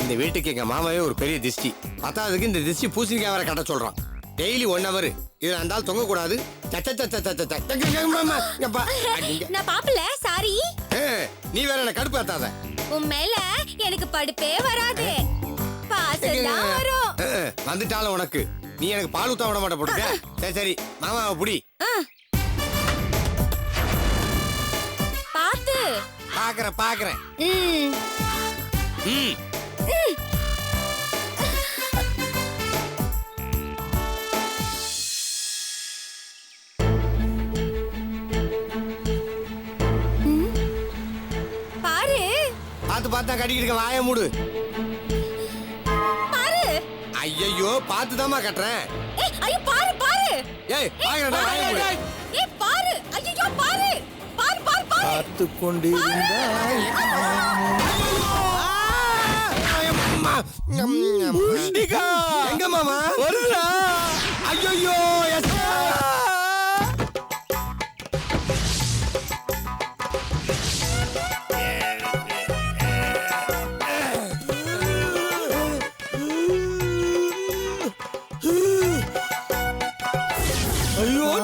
இந்த வீட்டுக்கு எங்க மாமாவே ஒரு பெரிய திஷ்டி. பத்தாவதுக்கு இந்த திஷ்டி பூசணிக்காய் வேற கட்ட சொல்றான். டெய்லி 1 hour இதுல இருந்தாலும் தொங்க கூடாது. நான் பாப்பல சாரி. நீ வேற என்ன கடுப்பு ஏத்தாத. உன் மேல எனக்கு படுப்பே வராது. பாசம்தான் வரும். வந்துட்டாலும் உனக்கு நீ எனக்கு பால் ஊத்த விட மாட்ட போட்டுக்க. சரி சரி மாமாவை புடி. பாத்து பாக்குறேன். பாரு பார்த்தா கட்டிக்கிட்டு வாய மூடு. பாரு. ஐயோ பார்த்துதாம்மா கட்டுறேன். ஐயோ பாரு பாரு. ஏய் பாக்குறடா வாய மூடு. ஏய் பாரு. ஐயோ பாரு. பாரு பாரு பாரு. பார்த்து கொண்டிருந்தாய். புஷ்ணிகா எங்க மாமா வருடா. ஐயோ ஐயோ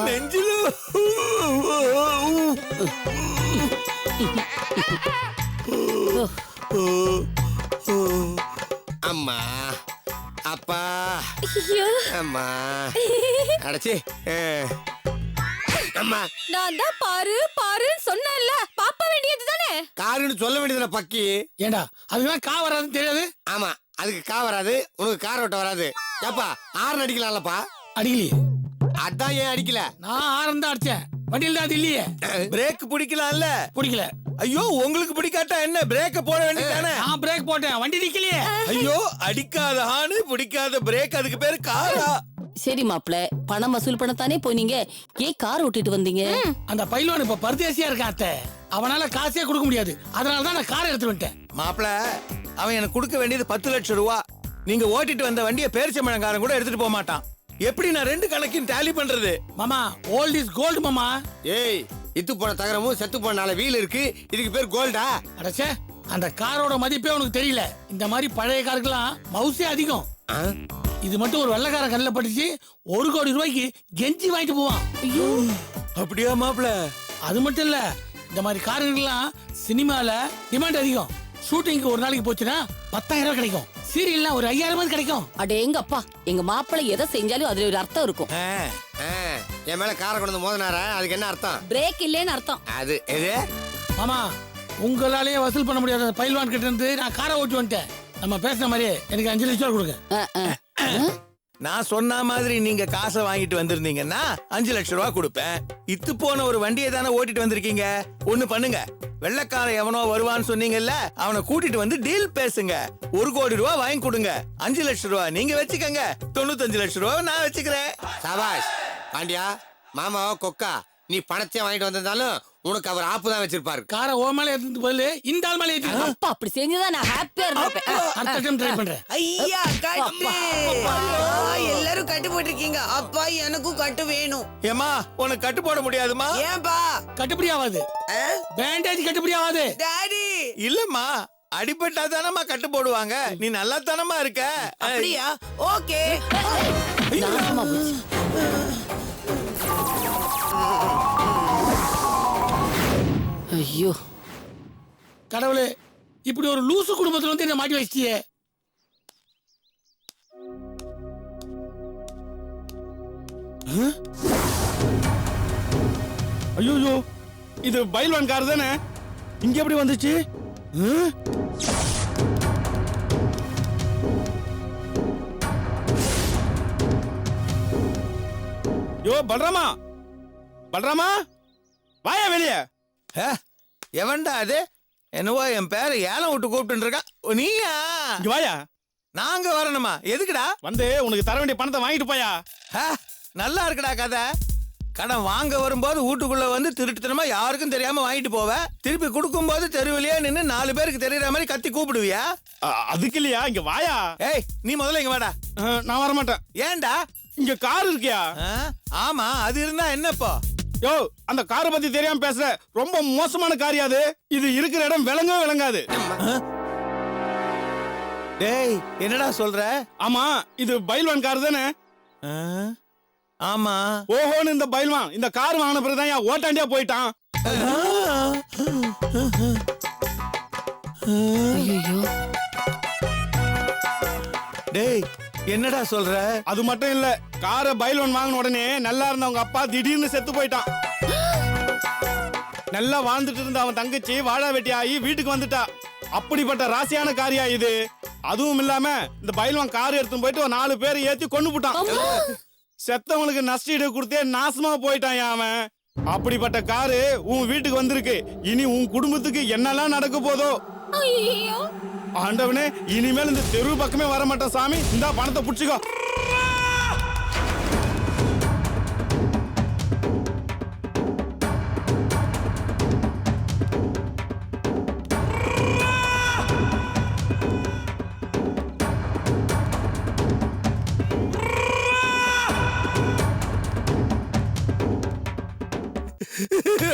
நெஞ்சில அம்மா அப்பா அம்மா அடச்சி அம்மா நான் தான் பாரு பாரு சொன்னேன்ல. பாப்ப வேண்டியது தானே. காருன்னு சொல்ல வேண்டியதுல பக்கி. ஏண்டா அதுதான் கா வராதுன்னு தெரியாது. ஆமா அதுக்கு கா வராது, உனக்கு கார் ஓட்ட வராது. ஏப்பா ஆறு அடிக்கலாம்லப்பா. அடிக்கலையே. அதான் ஏன் அடிக்கல? நான் ஆரம் தான் அடிச்சேன். வண்டியில் தான் அது இல்லையே. பிரேக் பிடிக்கலாம்ல. பிடிக்கல. ஐயோ உங்களுக்கு பிடிக்காட்டா என்ன? பிரேக்க போட வேண்டியதானே. நான் பிரேக் போட்டேன், வண்டி நிக்கலையே. ஐயோ அடிக்காத ஹார்ன் பிடிக்காத பிரேக், அதுக்கு பேரு காரா? சரி மாப்ள, பணம் வசூல் பண்ணத்தானே போனீங்க, ஏன் கார் ஓட்டிட்டு வந்தீங்க? அந்த பைலவான் இப்ப பரதேசியா இருக்கான் அத்தை. அவனால காசே கொடுக்க முடியாது. அதனாலதான் நான் காரை எடுத்து வந்துட்டேன். மாப்பிள அவன் எனக்கு கொடுக்க வேண்டியது 10 லட்சம் ரூபா. நீங்க ஓட்டிட்டு வந்த வண்டியை பேரிச்சம்பழங்காரன் கூட எடுத்துட்டு போக மாட்டான். எப்படி நான் 2 கணக்கையும் டேலி பண்றது? மாமா ஓல்ட் இஸ் கோல்டு மாமா. ஏய் இத்து போன தகரமும் செத்து போன 4 வீல் இருக்கு, இதுக்கு பேர் கோல்டா? அடச்சே, அந்த காரோட மதிப்பே உனக்கு தெரியல. இந்த மாதிரி பழைய காருக்கெல்லாம் மவுசே அதிகம். இது மட்டும் ஒரு வெள்ளக்கார கண்ணில் பட்டுச்சு 1 கோடி ரூபாய்க்கு கெஞ்சி வாங்கிட்டு போவான். அப்படியா மாப்பிள? அது மட்டும் இல்ல, இந்த மாதிரி காருக்கெல்லாம் சினிமால டிமாண்ட் அதிகம். ஷூட்டிங்க்கு ஒரு நாளைக்கு போச்சுன்னா 10,000 ரூபாய் கிடைக்கும். சீரியல்னா ஒரு 5,000 கிடைக்கும். அடே எங்க அப்பா, எங்க மாப்பிள்ளை எதை செஞ்சாலும் அதுல ஒரு அர்த்தம் இருக்கும். என் மேல காரை கொண்டு மோதினாரா, அதுக்கு என்ன அர்த்தம்? பிரேக் இல்லேன்னு அர்த்தம். அது எது? மாமா உங்களாலேயே வசூல் பண்ண முடியாத பைல்வான் கிட்ட இருந்து நான் காரை ஓட்டி வந்துட்டேன். நம்ம பேசுற மாதிரியே எனக்கு 5 லட்சம் ரூபாய் கொடுங்க. நான் சொன்ன மாதிரி நீங்க காசை வாங்கிட்டு வந்திருந்தீங்கன்னா 5 லட்சம் ரூபாய் கொடுப்பேன். இத்து போன ஒரு வண்டியை தானே ஓட்டிட்டு வந்திருக்கீங்க. ஒண்ணு பண்ணுங்க, வெள்ளக்காரன் எவனோ வருவான்னு சொன்னீங்கல்ல, அவனை கூட்டிட்டு வந்து டீல் பேசுங்க. 1 கோடி ரூபாய் வாங்கி கொடுங்க. 5 லட்சம் ரூபாய் நீங்க வச்சுக்கங்க, 95 லட்சம் ரூபாய் நான் வச்சுக்கிறேன். சபாஷ் பாண்டியா. மாமாவோ கொக்கா, நீ பணத்தை வாங்கிட்டு வந்திருந்தாலும் உனக்கு அவர் ஆப்பு தான் வச்சிருப்பாரு. காரை ஓ மேல எடுத்து போல இந்த ஆள் மேல ஏத்தி. அப்பா அப்படி செஞ்சதா நான் ஹாப்பியா இருப்பேன். அடுத்த டைம் ட்ரை பண்றேன். ஐயா கட்டு. எல்லாரும் கட்டு போட்டுருக்கீங்க. அப்பா எனக்கும் கட்டு வேணும். ஏமா உனக்கு கட்டு போட முடியாதுமா? ஏன்பா? கட்டுப்படி ஆகாது. பேண்டேஜ் கட்டுப்படி ஆகாது. டாடி இல்லம்மா, அடிபட்டா தானம்மா கட்டு போடுவாங்க. நீ நல்லா தானமா இருக்க. அப்படியா? ஓகே. ஐயோ கடவுளே, இப்படி ஒரு லூசு குடும்பத்துல வந்து என்ன மாட்டி வச்சிட்டியே. ஐயோ இது பைல்வான் கார் தானே? இங்க எப்படி வந்துச்சு? யோ பல்ராமா, பல்ராமா வாயா வெளிய. எவன்டா அது? என்னவோ என் பேரை ஏலம் விட்டு கூப்பிட்டு இருக்கா. நீயா? இங்க வாயா. நாங்க வரணுமா? எதுக்குடா? வந்து உனக்கு தர வேண்டிய பணத்தை வாங்கிட்டு போயா. நல்லா இருக்குடா கதை. கடன் வாங்க வரும்போது வீட்டுக்குள்ள வந்து திருட்டுத்தனமா யாருக்கும் தெரியாம வாங்கிட்டு போவ. திருப்பி கொடுக்கும் போது தெருவிலேயே நின்னு 4 பேருக்கு தெரியற மாதிரி கத்தி கூப்பிடுவியா? அதுக்கு இல்லையா, இங்க வாயா. ஏய் நீ முதல்ல இங்க வாடா. நான் வர மாட்டேன். ஏன்டா? இங்க கார் இருக்கியா? ஆமா, அது இருந்தா என்னப்போ? யோ அந்த காரை பத்தி தெரியாம பேசுற. ரொம்ப மோசமான காரியாது. இது இருக்கிற இடம் விளங்கவே விளங்காது. டேய் என்னடா சொல்ற? ஆமா இது பைல்வான் கார் தானே? ஆ? ஆமா. ஓஹோன்னு இந்த பைல்வான் இந்த கார் வாங்கின பிறகுதான் என் ஓட்டாண்டியா போயிட்டான். ஐயோ டேய் என்னடா சொல்ற? அது மட்டும் இல்ல, காரை பைல்வான் வாங்கின உடனே நல்லா இருந்த அவங்க அப்பா திடீர்னு செத்து போயிட்டான். நல்லா வாழ்ந்துட்டு இருந்த அவன் தங்கச்சி வாழா வெட்டி ஆகி வீட்டுக்கு வந்துட்டா. அப்படிப்பட்ட ராசியான காரியா இது. அதுவும் இல்லாம இந்த பைல்வான் கார் எடுத்துன்னு போயிட்டு ஒரு 4 பேரை ஏத்தி கொண்டு போட்டான். செத்தவங்களுக்கு நஷ்டீடு கொடுத்தே நாசமா போயிட்டான் அவன். அப்படிப்பட்ட காரு உன் வீட்டுக்கு வந்திருக்கு. இனி உன் குடும்பத்துக்கு என்னெல்லாம் நடக்க போதோ. ஐயோ ஆண்டவனே, இனிமேல் இந்த தெரு பக்கமே வர மாட்டேன் சாமி. இந்த பணத்தை புடிச்சுக்கோ.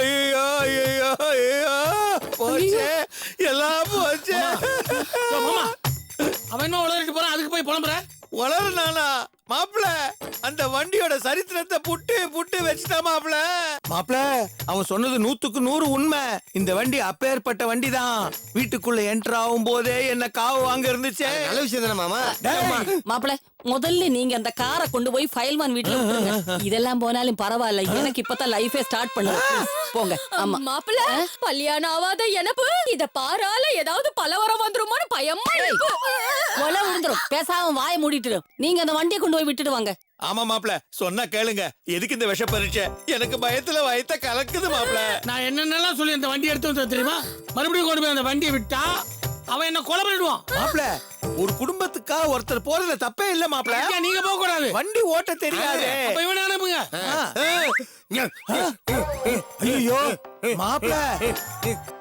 ஐயோ ஐயோ ஐயோ போச்சே, எல்லாம் போச்சே. மாமா அவன் என்ன உளறிட்டு போறான், அதுக்கு போய் புலம்புற? வளர்னானா மாப்பிள? அந்த வண்டியோட சரித்திரத்தை புட்டு புட்டு வச்சுட்டா மாப்பிள. மாப்பிள அவன் சொன்னது 100க்கு 100 உண்மை. இந்த வண்டி அப்பேற்பட்ட வண்டி தான். வீட்டுக்குள்ள என்டர் ஆகும் போதே என்ன காவு வாங்க இருந்துச்சே. நல்ல விஷயம் தானே மாமா? மாப்பிள முதல்ல நீங்க அந்த காரை கொண்டு போய் ஃபைல்மான் வீட்டுல விட்டுருங்க. இதெல்லாம் போனாலும் பரவாயில்ல, எனக்கு இப்பதான் லைஃபே ஸ்டார்ட் பண்ணுங்க. போங்க. ஆமா மாப்பிள்ள கல்யாணம் ஆகாத எனக்கு இத பாரால ஏதாவது பலவரம் வந்துருமோன்னு பயமா இருக்கு. கொலை விழுந்துரும். பேசாம வாயை மூடிட்டு நீங்க அந்த வண்டியை கொண்டு போய் விட்டுட்டு வாங்க. ஆமா மாப்பிள சொன்னா கேளுங்க. எதுக்கு இந்த விஷ பரீட்சை? எனக்கு பயத்துல வயத்த கலக்குது மாப்பிள. நான் என்னென்னலாம் சொல்லி அந்த வண்டி எடுத்து வந்து தெரியுமா? மறுபடியும் கொண்டு போய் அந்த வண்டியை விட்டா அவன் என்ன கொலை பண்ணிடுவான். மாப்பிள ஒரு குடும்பத்துக்கா ஒருத்தர் போறதுல தப்பே இல்ல மாப்பிள. ஐயா, நீங்க போக கூடாது. வண்டி ஓட்ட தெரியாது. அப்ப இவனை அனுப்புங்க. ஐயோ மாப்பிள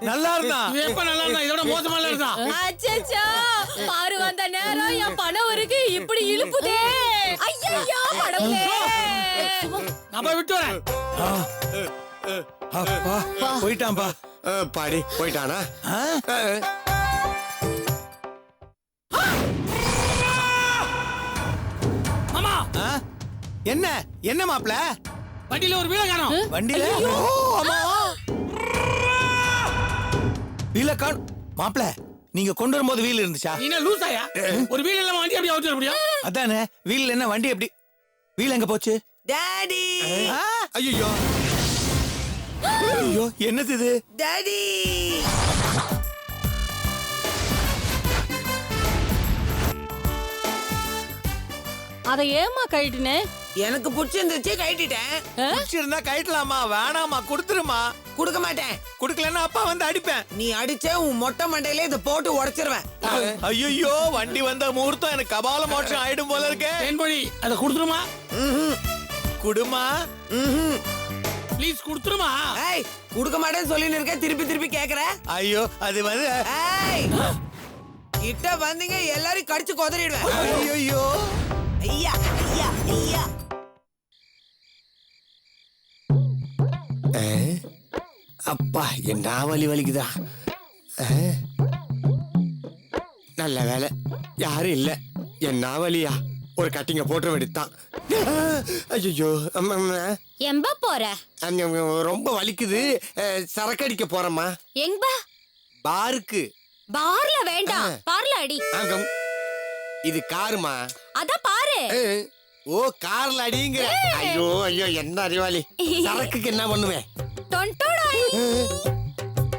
நல்லா இருந்தான். இவன் எப்ப நல்லா இருந்தான்? இதோட மோசமா இருந்தான். அச்சச்சோ பாரு வந்த நேரம் என் பணம் இருக்கு இப்படி இழுப்புதே. ஐயோ படமே. நான் போய் விட்டு வரேன். அப்பா போயிட்டான்பா. பாடி போயிட்டானா? மாமா ஆ? என்ன என்ன மாப்பிள? வண்டியில ஒரு வீல காணோம். வண்டியில ஆமா வீல காண். மாப்பிள நீங்க கொண்டு வரும்போது வீல் இருந்துச்சா? நீ என்ன லூசாயா? ஒரு வீல் இல்லாம வண்டி எப்படி ஓட்டிட முடியும்? அதானே வீல் என்ன வண்டி எப்படி? வீல் எங்க போச்சு? டாடி ஐயோ ஐயோ என்னது இது? டாடி அதை ஏமா கழட்டினே? எனக்கு பிடிச்சிருந்துச்சு கட்டிட்டேன். பிடிச்சிருந்தா கழட்டலாமா? வேணாமா கொடுத்துருமா. கொடுக்க மாட்டேன். குடுக்கலன்னா அப்பா வந்து அடிப்பேன். நீ அடிச்ச உன் மொட்டை மண்டையில இதை போட்டு உடைச்சிருவேன். ஐயோ வண்டி வந்த முகூர்த்தம் எனக்கு கபால மோட்சம் ஆயிடும் போல இருக்கே. தேன்பொழி அதை கொடுத்துருமா? குடுமா ப்ளீஸ் கொடுத்துருமா? ஏய் கொடுக்க மாட்டேன்னு சொல்லின்னு இருக்க, திருப்பி திருப்பி கேக்குற. ஐயோ அது வந்து ஏய் கிட்ட வந்தீங்க எல்லாரும் கடிச்சு கொதறிடுவேன். ஐயோ ஐயா ஐயா ஐயா. அப்பா என்ன வலி வலிக்குதா? நல்ல வேலை யாரும் இல்ல. என்ன வலியா? ஒரு கட்டிங்க போட்டு வெடித்தான். ஐயோ எம்ப போற? ரொம்ப வலிக்குது. சரக்கு அடிக்க போறேம்மா. எங்க பாருக்கு. பார்ல வேண்டாம், பார்ல அடி. இது காருமா? அத பாரு. ஓ கார்ல அடிங்க. ஐயோ ஐயோ என்ன அறிவாளி. சரக்குக்கு என்ன பண்ணுவேன்? டொண்டோடாய்.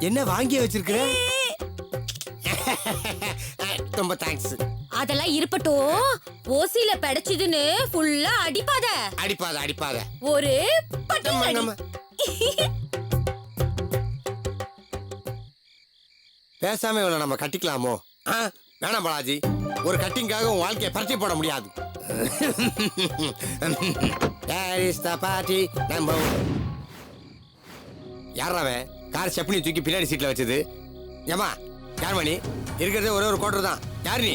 என்ன வாங்கி வச்சிருக்கிற? ரொம்ப தேங்க்ஸ். அதெல்லாம் இருப்பட்டும். ஓசில படைச்சதுன்னு ஃபுல்லா அடிப்பாத. அடிப்பாத அடிப்பாத. ஒரு பட்டு அடி. பேசாம இவளை நம்ம கட்டிக்கலாமோ? வேணாம் பாலாஜி, ஒரு கட்டிங்காக உன் வாழ்க்கையை பறிச்சு போட முடியாது. யாராவன் கார் செப்பனி தூக்கி பின்னாடி சீட்ல வச்சது? ஏமா யார் மணி? இருக்கிறதே ஒரே ஒரு கோட்டர் தான். யார் நீ?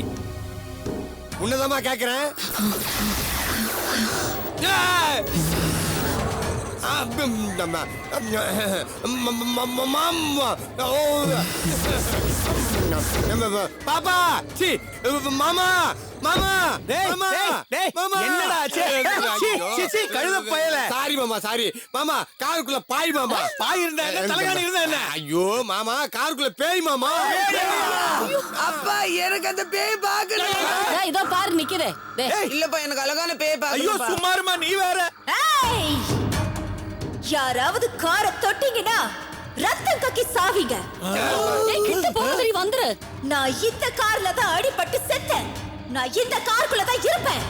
உன்னதமா கேக்குறேன். பாப்பா சி மாமா மாமா டேய், மாமா டேய், டேய், மாமா என்னடா ஆச்சு? சீ, சீ, சீ, கழுதை பயல. சாரி மாமா சாரி மாமா காருக்குள்ள பாய் மாமா பாய் இருந்தா என்ன, தலைகாணி இருந்தா என்ன? ஐயோ மாமா காருக்குள்ள பேய் மாமா அப்பா எனக்கு அந்த பேய் பாக்கணும் டேய், இதோ பாரு நிக்குதே டேய், இல்லப்பா எனக்கு அழகான பேய் ஐயோ பாக்கணும் சும்மாருமா நீ வேற. ஏய்! யாராவது காரை தொட்டீங்கன்னா ரத்தம் கக்கி சாவீங்க. டேய், கிட்ட போகாதடி வந்துரு. நான் இந்த கார்ல தான் அடிபட்டு செத்தேன். நான் இந்த காருக்குள்ள தான் இருப்பேன்.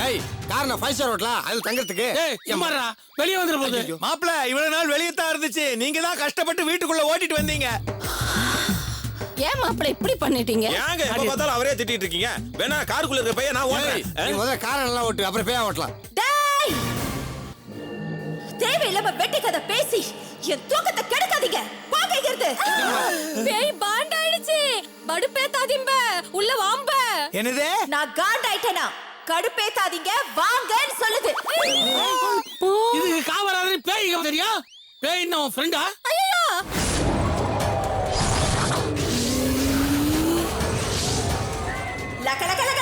ஏய் கார் நான் 5 ஸ்டார் ஹோட்டலா அது தங்கறதுக்கு ஏய் சும்மாடா வெளியே வந்துரு போகுது. மாப்பிள இவ்வளவு நாள் வெளியே தான் இருந்துச்சு, நீங்க தான் கஷ்டப்பட்டு வீட்டுக்குள்ள ஓட்டிட்டு வந்தீங்க. ஏன் மாப்பிள இப்படி பண்ணிட்டீங்க? ஏங்க எப்ப பார்த்தாலும் அவரே திட்டிட்டு இருக்கீங்க? வேணா காருக்குள்ள இருக்க பையன் நான் ஏய், ஓட்டுறேன். நீ முதல்ல காரை நல்லா ஓட்டு அப்புறம் பேயா ஓட்டலாம் டேய்! தேவையில்லாம வெட்டி கதை பேசி என் தூக்கத்தை கெடுக்காதீங்க. போங்க இங்கிருந்து. பேய் பாண்டாயிடுச்சு. படுப்பேத்தாதீம்ப. உள்ள வாம்ப. என்னது? நான் காண்டாயிட்டேனா கடுப்பேத்தாதீங்க வாங்கன்னு சொல்லுது. இதுக்கு காவலாளி பேய்ங்க தெரியும். பேய் உன் ஃப்ரெண்டா? ஐயோ! லக்க லக்க லக்க